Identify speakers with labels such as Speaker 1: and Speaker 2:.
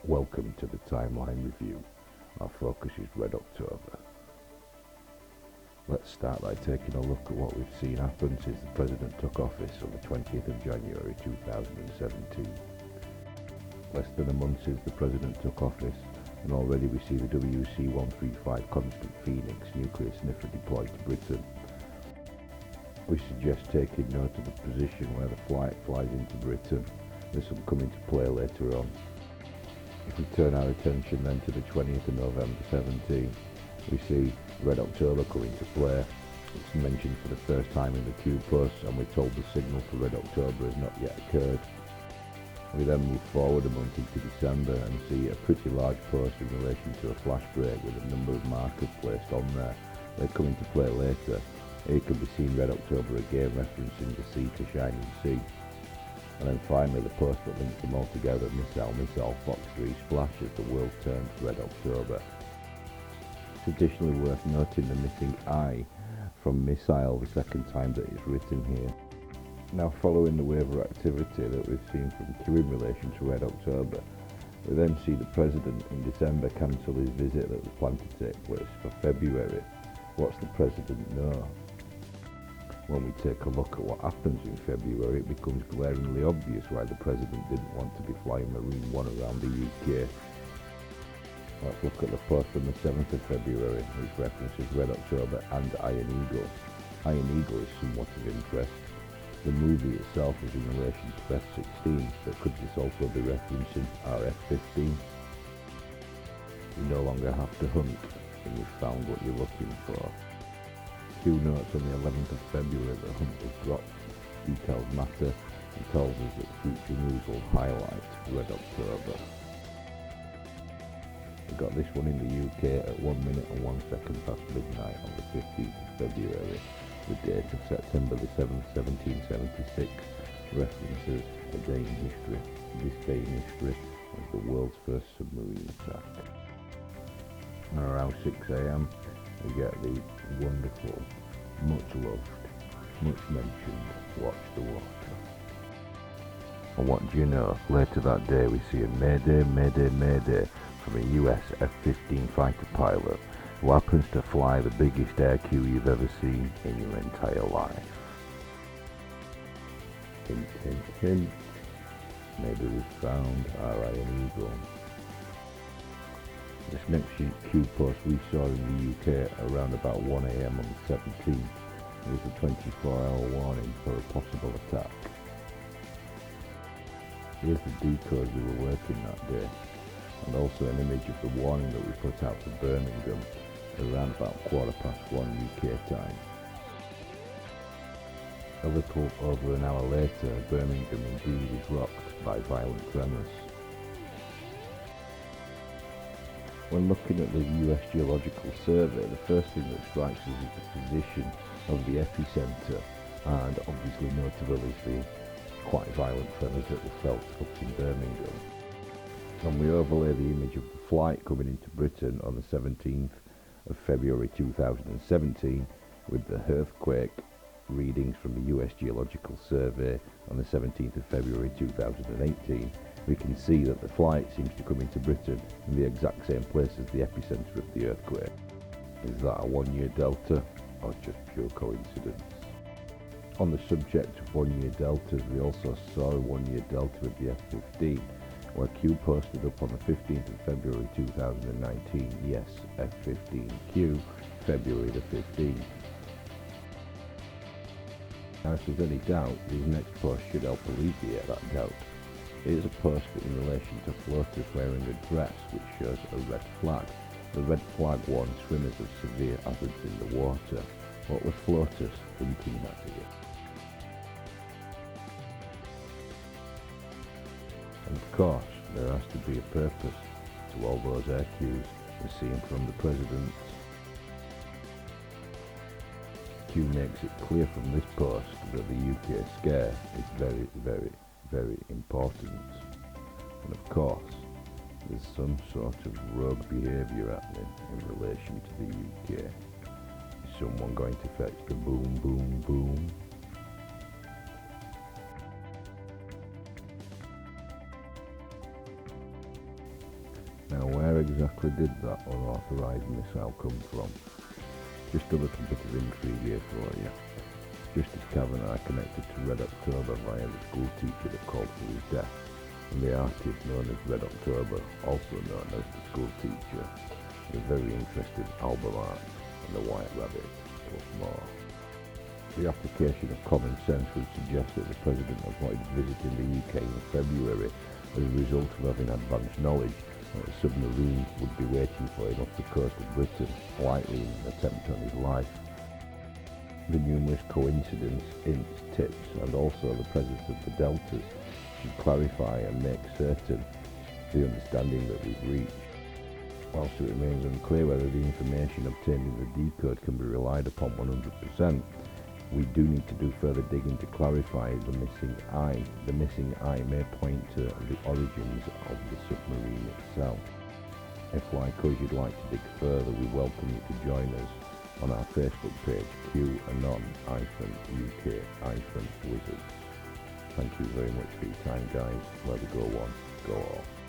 Speaker 1: Welcome to the Timeline Review. Our focus is Red October. Let's start by taking a look at what we've seen happen since the President took office on the 20th of January 2017. Less than a month since the President took office, and already we see the WC-135 Constant Phoenix nuclear sniffer deployed to Britain. We suggest taking note of the position where the flight flies into Britain. This will come into play later on. If we turn our attention then to the 20th of November 17, we see Red October come into play. It's mentioned for the first time in the Q post, and we're told the signal for Red October has not yet occurred. We then move forward a month into December and see a pretty large post in relation to a flash break with a number of markers placed on there. They come into play later. Here can be seen Red October again referencing the sea to shining sea. And then finally the post that links them all together, missile, Fox 3 splash as the world turns Red October. It's additionally worth noting the missing I from missile, the second time that it's written here. Now, following the wave of activity that we've seen from Q in relation to Red October, we then see the President in December cancel his visit that was planned to take place for February. What's the President know? When we take a look at what happens in February, it becomes glaringly obvious why the President didn't want to be flying Marine 1 around the UK. Let's look at the post from the 7th of February, which references Red October and Iron Eagle. Iron Eagle is somewhat of interest. The movie itself is in relation to F-16, but could this also be referencing our F-15? You no longer have to hunt when you've found what you're looking for. Q notes on the 11th of February that hunt was dropped. Details matter and tells us that future news will highlight Red October. We got this one in the UK at 1 minute and 1 second past midnight on the 15th of February. The date of September the 7th, 1776 references a day in history. This day in history was the world's first submarine attack. And around 6 AM we get the wonderful, much loved, much mentioned Watch the Water. And what do you know, later that day we see a Mayday, Mayday, Mayday from a US F-15 fighter pilot who happens to fly the biggest air Q you've ever seen in your entire life. Hint, hint, hint. Maybe we've found our Iron Eagle. This next Q post we saw in the UK around about 1 AM on the 17th. It was a 24-hour warning for a possible attack. Here's the decode we were working that day, and also an image of the warning that we put out to Birmingham around about 1:15 UK time. A little over an hour later, Birmingham indeed is rocked by violent tremors. When looking at the US Geological Survey, the first thing that strikes us is the position of the epicenter, and obviously notable is the quite violent tremors that were felt up in Birmingham. And we overlay the image of the flight coming into Britain on the 17th of February 2017 with the earthquake readings from the US Geological Survey on the 17th of February 2018, we can see that the flight seems to come into Britain in the exact same place as the epicenter of the earthquake. Is that a one-year delta or just pure coincidence? On the subject of one-year deltas, we also saw a one-year delta with the F-15, where Q posted up on the 15th of February 2019, yes, F-15Q, February the 15th. Now, if there's any doubt, these next posts should help alleviate that doubt. Here's a post in relation to floaters wearing a dress which shows a red flag. The red flag warns swimmers of severe hazards in the water. What were floaters thinking that day? And of course, there has to be a purpose to all those air cues we're seeing from the President. Q makes it clear from this post that the UK scare is very, very, very important. And of course, there's some sort of rogue behaviour happening in relation to the UK. Is someone going to fetch the boom, boom, boom? Now, where exactly did that unauthorised missile come from? Just a little bit of intrigue here for you. Justice Kavanaugh connected to Red October via the school teacher that called for his death, and the artist known as Red October, also known as the school teacher, the very interested album art, and the White Rabbit, plus more. The application of common sense would suggest that the President avoided visiting the UK in February as a result of having advanced knowledge that a submarine would be waiting for him off the coast of Britain, likely in an attempt on his life. The numerous coincidence, hints, tips, and also the presence of the deltas should clarify and make certain the understanding that we've reached. Whilst it remains unclear whether the information obtained in the decode can be relied upon 100%, we do need to do further digging to clarify the missing eye. The missing eye may point to the origins of the submarine itself. If, like us, you'd like to dig further, we welcome you to join us on our Facebook page, QAnon-UK-Wizards. Thank you very much for your time, guys. Let the go one, go off.